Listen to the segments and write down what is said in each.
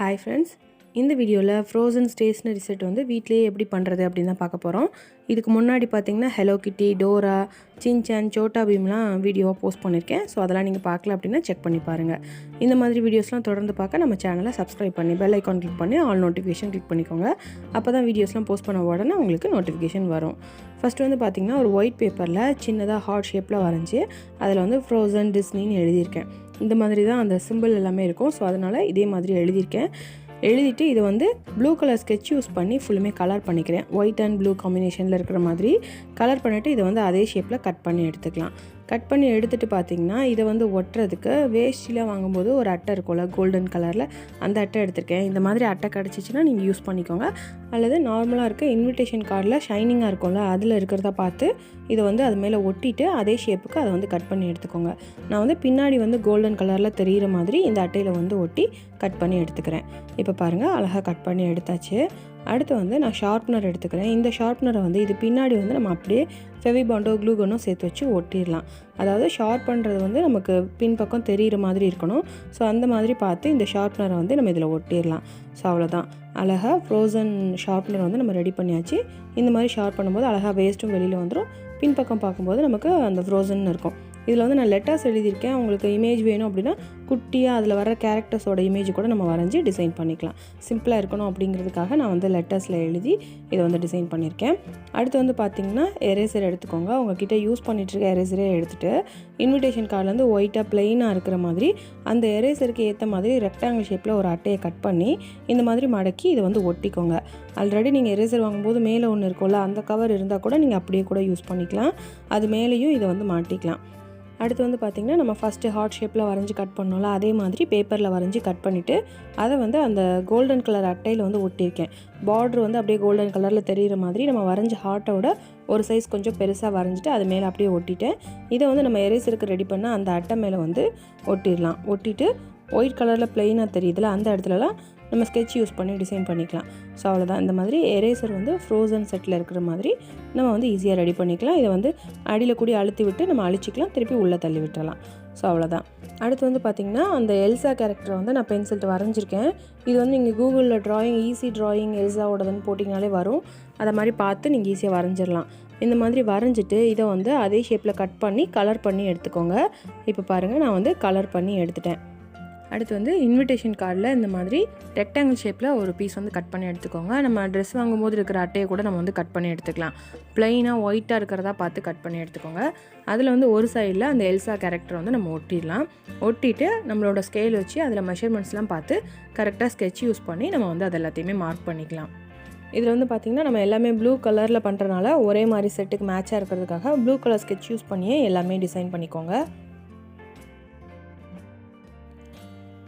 Hi friends, இந்த வீடியோவில் frozen stationery set வந்து வீட்டிலேயே எப்படி பண்ணுறது அப்படின்னு தான் பார்க்க போகிறோம். இதுக்கு முன்னாடி பார்த்தீங்கன்னா ஹலோ கிட்டி, டோரா, சின்சான், சோட்டா பீம்லாம் வீடியோவாக போஸ்ட் பண்ணியிருக்கேன். ஸோ அதெல்லாம் நீங்கள் பார்க்கல அப்படின்னா செக் பண்ணி பாருங்கள். இந்த மாதிரி வீடியோஸ்லாம் தொடர்ந்து பார்க்க நம்ம சேனலை சப்ஸ்கிரைப் பண்ணி பெல் ஐக்கான் கிளிக் பண்ணி ஆல் நோட்டிஃபிகேஷன் கிளிக் பண்ணிக்கோங்க. அப்போ தான் வீடியோஸ்லாம் போஸ்ட் பண்ண உடனே உங்களுக்கு நோட்டிஃபிகேஷன் வரும். ஃபஸ்ட்டு வந்து பார்த்திங்கன்னா ஒரு ஒயிட் பேப்பரில் சின்னதாக ஹார்ட் ஷேப்பில் வரைஞ்சி அதில் வந்து ஃப்ரோசன் டிஸ்னின்னு எழுதியிருக்கேன். இந்த மாதிரி தான் அந்த சிம்பிள் எல்லாமே இருக்கும். ஸோ அதனால் இதே மாதிரி எழுதியிருக்கேன். எழுதிட்டு இதை வந்து ப்ளூ கலர் ஸ்கெட்ச் யூஸ் பண்ணி ஃபுல்லுமே கலர் பண்ணிக்கிறேன். ஒயிட் அண்ட் ப்ளூ காம்பினேஷனில் இருக்கிற மாதிரி கலர் பண்ணிவிட்டு இதை வந்து அதே ஷேப்பில் கட் பண்ணி எடுத்துக்கலாம். கட் பண்ணி எடுத்துகிட்டு பார்த்திங்கன்னா இதை வந்து ஒட்டுறதுக்கு வேஷ்டியில் வாங்கும்போது ஒரு அட்டை இருக்கும்ல கோல்டன் கலரில், அந்த அட்டை எடுத்திருக்கேன். இந்த மாதிரி அட்டை கிடச்சிச்சின்னா நீங்கள் யூஸ் பண்ணிக்கோங்க. அல்லது நார்மலாக இருக்க இன்விடேஷன் கார்டில் ஷைனிங்காக இருக்கும்ல, அதில் இருக்கிறத பார்த்து இதை வந்து அது மேலே ஒட்டிட்டு அதே ஷேப்புக்கு அதை வந்து கட் பண்ணி எடுத்துக்கோங்க. நான் வந்து பின்னாடி வந்து கோல்டன் கலரில் தெரிகிற மாதிரி இந்த அட்டையில் வந்து ஒட்டி கட் பண்ணி எடுத்துக்கிறேன். இப்போ பாருங்கள், அழகாக கட் பண்ணி எடுத்தாச்சு. அடுத்து வந்து நான் ஷார்ப்னர் எடுத்துக்கிறேன். இந்த ஷார்ப்னரை வந்து இது பின்னாடி வந்து நம்ம அப்படியே ஃபெவிபாண்டோ க்ளூகனோ சேர்த்து வச்சு ஒட்டிடலாம். அதாவது ஷார்ப் பண்ணுறது வந்து நமக்கு பின்பக்கம் தெரிகிற மாதிரி இருக்கணும். ஸோ அந்த மாதிரி பார்த்து இந்த ஷார்ப்னரை வந்து நம்ம இதில் ஒட்டிடலாம். ஸோ அவ்வளோதான், அழகாக ஃப்ரோசன் ஷார்ப்னர் வந்து நம்ம ரெடி பண்ணியாச்சு. இந்த மாதிரி ஷார்ப் பண்ணும்போது அழகாக வேஸ்ட்டும் வெளியில் வந்துடும். பின்பக்கம் பார்க்கும்போது நமக்கு அந்த ஃப்ரோசன் இருக்கும். இதில் வந்து நான் லெட்டர்ஸ் எழுதியிருக்கேன். உங்களுக்கு இமேஜ் வேணும் அப்படின்னா குட்டியாக அதில் வர கேரக்டர்ஸோட இமேஜ் கூட நம்ம வரைஞ்சி டிசைன் பண்ணிக்கலாம். சிம்பிளாக இருக்கணும் அப்படிங்கிறதுக்காக நான் வந்து லெட்டர்ஸில் எழுதி இதை வந்து டிசைன் பண்ணியிருக்கேன். அடுத்து வந்து பார்த்திங்கன்னா எரேசர் எடுத்துக்கோங்க. உங்ககிட்ட யூஸ் பண்ணிகிட்ருக்க எரேசரே எடுத்துகிட்டு இன்விடேஷன் கார்டில் ஒயிட்டாக ப்ளெயினாக இருக்கிற மாதிரி அந்த எரேசருக்கு ஏற்ற மாதிரி ரெக்டாங்கிள் ஷேப்பில் ஒரு அட்டையை கட் பண்ணி இந்த மாதிரி மடக்கி இதை வந்து ஒட்டிக்கோங்க. ஆல்ரெடி நீங்கள் எரேசர் வாங்கும்போது மேலே ஒன்று இருக்கும்ல, அந்த கவர் இருந்தால் கூட நீங்கள் அப்படியே கூட யூஸ் பண்ணிக்கலாம். அது மேலேயும் இதை வந்து மாட்டிக்கலாம். அடுத்து வந்து பார்த்திங்கன்னா நம்ம ஃபஸ்ட்டு ஹார்ட் ஷேப்பில் வரைஞ்சி கட் பண்ணோம்ல, அதே மாதிரி பேப்பரில் வரைஞ்சி கட் பண்ணிவிட்டு அதை வந்து அந்த கோல்டன் கலர் அட்டையில் வந்து ஒட்டியிருக்கேன். பார்ட்ரு வந்து அப்படியே கோல்டன் கலரில் தெரிகிற மாதிரி நம்ம வரைஞ்ச ஹார்ட்டோட ஒரு சைஸ் கொஞ்சம் பெருசாக வரைஞ்சிட்டு அது மேலே அப்படியே ஒட்டிட்டேன். இதை வந்து நம்ம எரேசருக்கு ரெடி பண்ண அந்த அட்டை மேலே வந்து ஒட்டிடலாம். ஒட்டிட்டு ஒயிட் கலரில் ப்ளெயினாக தெரியுதுல, அந்த இடத்துலலாம் நம்ம ஸ்கெட்ச் யூஸ் பண்ணி டிசைன் பண்ணிக்கலாம். ஸோ அவ்வளோதான். இந்த மாதிரி எரேசர் வந்து ஃப்ரோசன் செட்டில் இருக்கிற மாதிரி நம்ம வந்து ஈஸியாக ரெடி பண்ணிக்கலாம். இதை வந்து அடியில் கூடி அழுத்தி விட்டு நம்ம அழிச்சிக்கலாம், திருப்பி உள்ளே தள்ளி விட்டுறலாம். ஸோ அவ்வளோதான். அடுத்து வந்து பார்த்திங்கன்னா அந்த எல்சா கேரக்டரை வந்து நான் பென்சில்ட்டு வரைஞ்சிருக்கேன். இது வந்து நீங்கள் கூகுளில் ட்ராயிங் ஈஸி ட்ராயிங் எல்சாவோடதுன்னு போட்டிங்கனாலே வரும். அதை மாதிரி பார்த்து நீங்கள் ஈஸியாக வரைஞ்சிடலாம். இந்த மாதிரி வரைஞ்சிட்டு இதை வந்து அதே ஷேப்பில் கட் பண்ணி கலர் பண்ணி எடுத்துக்கோங்க. இப்போ பாருங்கள், நான் வந்து கலர் பண்ணி எடுத்துட்டேன். அடுத்து வந்து இன்விடேஷன் கார்டில் இந்த மாதிரி ரெக்டாங்கிள் ஷேப்பில் ஒரு பீஸ் வந்து கட் பண்ணி எடுத்துக்கோங்க. நம்ம ட்ரெஸ் வாங்கும்போது இருக்கிற அட்டையை கூட நம்ம வந்து கட் பண்ணி எடுத்துக்கலாம். ப்ளைனாக ஒயிட்டாக இருக்கிறதா பார்த்து கட் பண்ணி எடுத்துக்கோங்க. அதில் வந்து ஒரு சைடில் அந்த எல்சா கேரக்டர் வந்து நம்ம ஒட்டிடலாம். ஒட்டிட்டு நம்மளோட ஸ்கேல் வச்சு அதில் மெஷர்மெண்ட்ஸ்லாம் பார்த்து கரெக்டாக ஸ்கெட்ச் யூஸ் பண்ணி நம்ம வந்து அது எல்லாத்தையுமே மார்க் பண்ணிக்கலாம். இதில் வந்து பார்த்திங்கன்னா நம்ம எல்லாமே ப்ளூ கலரில் பண்ணுறதுனால ஒரே மாதிரி செட்டுக்கு மேட்சாக இருக்கிறதுக்காக ப்ளூ கலர் ஸ்கெட்ச் யூஸ் பண்ணியே எல்லாமே டிசைன் பண்ணிக்கோங்க.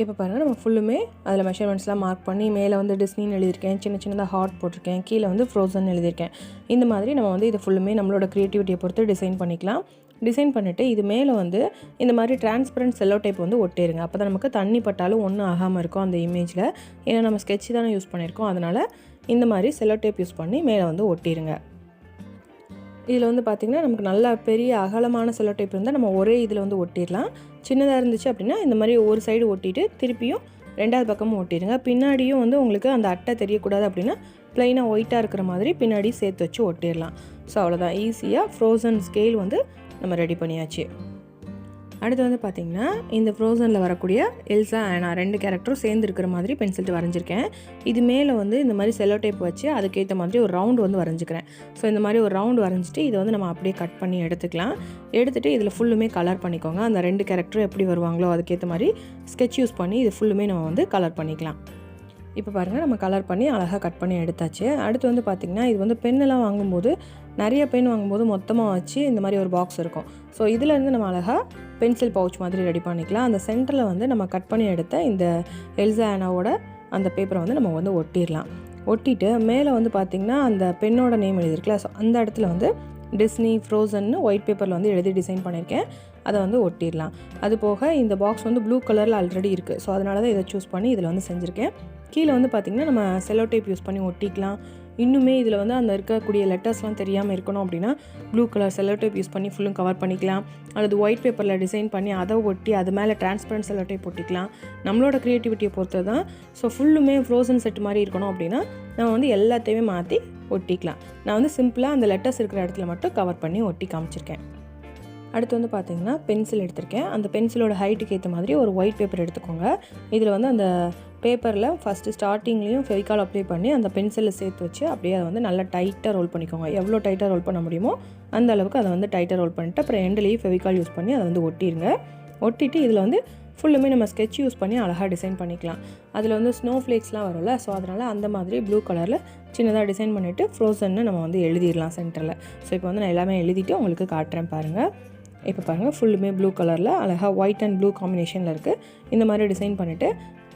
இப்போ பாருங்கள், நம்ம ஃபுல்லுமே அதில் மெஷர்மெண்ட்ஸ்லாம் மார்க் பண்ணி மேலே வந்து டிஸ்னின்னு எழுதியிருக்கேன், சின்ன சின்னதாக ஹார்ட் போட்டிருக்கேன், கீழே வந்து ஃப்ரோசன் எழுதியிருக்கேன். இந்த மாதிரி நம்ம வந்து இதை ஃபுல்லுமே நம்மளோட க்ரியேட்டிவிட்டியை பொறுத்து டிசைன் பண்ணிக்கலாம். டிசைன் பண்ணிவிட்டு இது மேலே வந்து இந்த மாதிரி டிரான்ஸ்பரண்ட் செல்லோ டைப் வந்து ஒட்டிடுங்க. அப்போ தான் நமக்கு தண்ணி பட்டாலும் ஒன்றும் ஆகாமல் இருக்கும் அந்த இமேஜில். ஏன்னா நம்ம ஸ்கெட்ச் தானே யூஸ் பண்ணியிருக்கோம், அதனால் இந்த மாதிரி செல்லோ டைப் யூஸ் பண்ணி மேலே வந்து ஒட்டிடுங்க. இதில் வந்து பார்த்திங்கன்னா நமக்கு நல்லா பெரிய அகலமான செல்லோ டைப் இருந்தால் நம்ம ஒரே இதில் வந்து ஒட்டிடலாம். சின்னதாக இருந்துச்சு அப்படின்னா இந்த மாதிரி ஒரு சைடு ஒட்டிட்டு திருப்பியும் ரெண்டாவது பக்கமும் ஒட்டிடுங்க. பின்னாடியும் வந்து உங்களுக்கு அந்த அட்டை தெரியக்கூடாது அப்படின்னா ப்ளைனாக ஒயிட்டாக இருக்கிற மாதிரி பின்னாடி சேர்த்து வச்சு ஒட்டிடலாம். ஸோ அவ்வளோதான், ஈஸியாக ஃப்ரோசன் ஸ்கேல் வந்து நம்ம ரெடி பண்ணியாச்சு. அடுத்து வந்து பார்த்திங்கன்னா இந்த ஃப்ரோசனில் வரக்கூடிய எல்சா ஆனா ரெண்டு கேரக்டரும் சேர்ந்து இருக்கிற மாதிரி பென்சில்ட்டு வரைஞ்சிருக்கேன். இது மேலே வந்து இந்த மாதிரி செல்லோ டைப் வச்சு அதுக்கேற்ற மாதிரி ஒரு ரவுண்டு வந்து வரைஞ்சிக்கிறேன். ஸோ இந்த மாதிரி ஒரு ரவுண்டு வரைஞ்சிட்டு இதை வந்து நம்ம அப்படியே கட் பண்ணி எடுத்துக்கலாம். எடுத்துகிட்டு இதில் ஃபுல்லுமே கலர் பண்ணிக்கோங்க. அந்த ரெண்டு கேரக்டரும் எப்படி வருவாங்களோ அதுக்கேற்ற மாதிரி ஸ்கெட்ச் யூஸ் பண்ணி இது ஃபுல்லுமே நம்ம வந்து கலர் பண்ணிக்கலாம். இப்போ பாருங்கள், நம்ம கலர் பண்ணி அழகாக கட் பண்ணி எடுத்தாச்சு. அடுத்து வந்து பார்த்திங்கன்னா இது வந்து பெண்ணெல்லாம் வாங்கும்போது நிறைய பென் வாங்கும்போது மொத்தமாக வச்சு இந்த மாதிரி ஒரு பாக்ஸ் இருக்கும். ஸோ இதிலேருந்து நம்ம அழகாக பென்சில் பவுச் மாதிரி ரெடி பண்ணிக்கலாம். அந்த சென்டரில் வந்து நம்ம கட் பண்ணி எடுத்த இந்த எல்சா ஆனாவோட அந்த பேப்பரை வந்து நம்ம வந்து ஒட்டிடலாம். ஒட்டிட்டு மேலே வந்து பார்த்திங்கன்னா அந்த பெண்ணோட நேம் எழுதியிருக்கல, ஸோ அந்த இடத்துல வந்து டிஸ்னி ஃப்ரோசன்னு ஒயிட் பேப்பரில் வந்து எழுதி டிசைன் பண்ணியிருக்கேன். அதை வந்து ஒட்டிடலாம். அது போக இந்த பாக்ஸ் வந்து ப்ளூ கலரில் ஆல்ரெடி இருக்குது. ஸோ அதனால தான் இதை சூஸ் பண்ணி இதில் வந்து செஞ்சுருக்கேன். கீழே வந்து பார்த்திங்கன்னா நம்ம செல்லோ டேப் யூஸ் பண்ணி ஒட்டிக்கலாம். இன்னுமே இதில் வந்து அந்த இருக்கக்கூடிய லெட்டர்ஸ்லாம் தெரியாமல் இருக்கணும் அப்படின்னா blue colour cello tape use பண்ணி ஃபுல்லும் கவர் பண்ணிக்கலாம். அல்லது ஒயிட் பேப்பரில் டிசைன் பண்ணி அதை ஒட்டி அது மேலே டிரான்ஸ்பரண்ட் செல்லோ டேப் ஒட்டிக்கலாம். நம்மளோட க்ரியேட்டிவிட்டியை பொறுத்து தான். ஸோ ஃபுல்லுமே ஃப்ரோசன் செட் மாதிரி இருக்கணும் அப்படின்னா நம்ம வந்து எல்லாத்தையுமே மாற்றி ஒட்டிக்கலாம். நான் வந்து சிம்பிளாக அந்த லெட்டர்ஸ் இருக்கிற இடத்துல மட்டும் கவர் பண்ணி ஒட்டி காமிச்சிருக்கேன். அடுத்து வந்து பார்த்திங்கன்னா பென்சில் எடுத்திருக்கேன். அந்த பென்சிலோட ஹைட்டுக்கு ஏற்ற மாதிரி ஒரு ஒயிட் பேப்பர் எடுத்துக்கோங்க. இதில் வந்து அந்த பேப்பரில் ஃபஸ்ட்டு ஸ்டார்டிங்லேயும் ஃபெவிகால் அப்ளை பண்ணி அந்த பென்சிலில் சேர்த்து வச்சு அப்படியே அதை வந்து நல்லா டைட்டாக ரோல் பண்ணிக்கோங்க. எவ்வளோ டைட்டாக ரோல் பண்ண முடியுமோ அந்த அளவுக்கு அதை வந்து டைட்டாக ரோல் பண்ணிவிட்டு அப்புறம் எண்ட்லேயும் ஃபெவிகால் யூஸ் பண்ணி அதை வந்து ஒட்டிடுங்க. ஒட்டிட்டு இதில் வந்து ஃபுல்லுமே நம்ம ஸ்கெட்ச் யூஸ் பண்ணி அழகாக டிசைன் பண்ணிக்கலாம். அதில் வந்து ஸ்னோ ஃப்ளேக்ஸ்லாம் வரும்ல, ஸோ அதனால் அந்த மாதிரி ப்ளூ கலரில் சின்னதாக டிசைன் பண்ணிவிட்டு ஃப்ரோசன்னு நம்ம வந்து எழுதிடலாம் சென்டரில். ஸோ இப்போ வந்து நான் எல்லாமே எழுதிட்டு உங்களுக்கு காட்டுறேன் பாருங்கள். இப்போ பாருங்கள் ஃபுல்லுமே ப்ளூ கலரில் அழகாக ஒயிட் அண்ட் ப்ளூ காம்பினேஷனில் இருக்குது. இந்த மாதிரி டிசைன் பண்ணிவிட்டு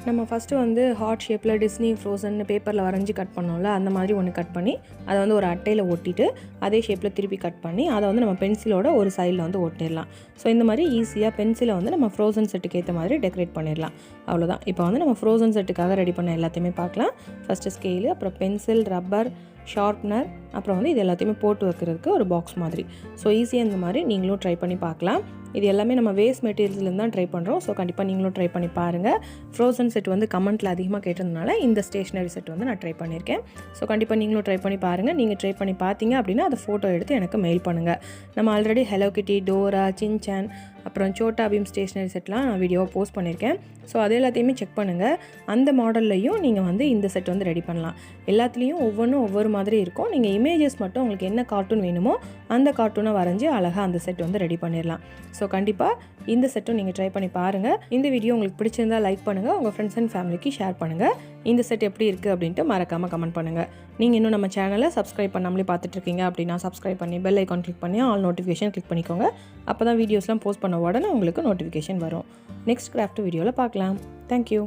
நம்ம ஃபஸ்ட்டு வந்து ஹார்ட் ஷேப்பில் டிஸ்னி ஃப்ரோசன் பேப்பரில் வரைஞ்சி கட் பண்ணோம்ல, அந்த மாதிரி ஒன்று கட் பண்ணி அதை வந்து ஒரு அட்டையில் ஒட்டிட்டு அதே ஷேப்பில் திருப்பி கட் பண்ணி அதை வந்து நம்ம பென்சிலோட ஒரு சைடில் வந்து ஒட்டிடலாம். ஸோ இந்த மாதிரி ஈஸியாக பென்சிலை வந்து நம்ம ஃப்ரோசன் செட்டுக்கு ஏற்ற மாதிரி டெக்கரேட் பண்ணிடலாம். அவ்வளோதான். இப்போ வந்து நம்ம ஃப்ரோசன் செட்டுக்காக ரெடி பண்ண எல்லாத்தையுமே பார்க்கலாம். ஃபஸ்ட்டு ஸ்கேலு, அப்புறம் பென்சில், ரப்பர், ஷார்ப்னர், அப்புறம் வந்து இது எல்லாத்தையுமே போட்டு வைக்கிறதுக்கு ஒரு பாக்ஸ் மாதிரி. ஸோ ஈஸியாக இந்த மாதிரி நீங்களும் ட்ரை பண்ணி பார்க்கலாம். இது எல்லாமே நம்ம வேஸ்ட் மெட்டீரியல்ஸ்லேருந்து தான் ட்ரை பண்ணுறோம். ஸோ கண்டிப்பாக நீங்களும் ட்ரை பண்ணி பாருங்கள். ஃப்ரோசன் செட் வந்து கமெண்ட்டில் அதிகமாக கேட்டதுனால இந்த ஸ்டேஷ்னரி செட் வந்து நான் ட்ரை பண்ணியிருக்கேன். ஸோ கண்டிப்பாக நீங்களும் ட்ரை பண்ணி பாருங்கள். நீங்கள் ட்ரை பண்ணி பார்த்தீங்க அப்படின்னா அதை ஃபோட்டோ எடுத்து எனக்கு மெயில் பண்ணுங்கள். நம்ம ஆல்ரெடி ஹலோ கிட்டி, டோரா, சின்சான், அப்புறம் சோட்டா பீம் ஸ்டேஷ்னரி செட்லாம் நான் வீடியோவை போஸ்ட் பண்ணியிருக்கேன். ஸோ அது எல்லாத்தையுமே செக் பண்ணுங்கள். அந்த மாடல்லையும் நீங்கள் வந்து இந்த செட் வந்து ரெடி பண்ணலாம். எல்லாத்துலேயும் ஒவ்வொன்றும் ஒவ்வொரு மாதிரி இருக்கும். நீங்கள் இமேஜஸ் மட்டும் உங்களுக்கு என்ன கார்ட்டூன் வேணுமோ அந்த கார்ட்டூனை வரைஞ்சி அழகாக அந்த செட் வந்து ரெடி பண்ணிடலாம். ஸோ கண்டிப்பாக இந்த செட்டும் நீங்கள் ட்ரை பண்ணி பாருங்கள். இந்த வீடியோ உங்களுக்கு பிடிச்சிருந்தால் லைக் பண்ணுங்கள், உங்கள் ஃப்ரெண்ட்ஸ் அண்ட் ஃபேமிலிக்கு ஷேர் பண்ணுங்கள். இந்த செட் எப்படி இருக்குது அப்படின்ட்டு மறக்காமல் கமெண்ட் பண்ணுங்கள். நீங்கள் இன்னும் நம்ம சேனலை சப்ஸ்கிரைப் பண்ணாமலே பார்த்துட்ருக்கீங்க அப்படின்னா சப்ஸ்கிரைப் பண்ணி பெல் ஐக்கான் கிளிக் பண்ணி ஆல் நோட்டிஃபிகேஷன் கிளிக் பண்ணிக்கோங்க. அப்போ தான் வீடியோஸ்லாம் போஸ்ட் பண்ண உடனே உங்களுக்கு நோட்டிஃபிகேஷன் வரும். நெக்ஸ்ட் கிராஃப்ட் வீடியோவில் பார்க்கலாம். தேங்க்யூ.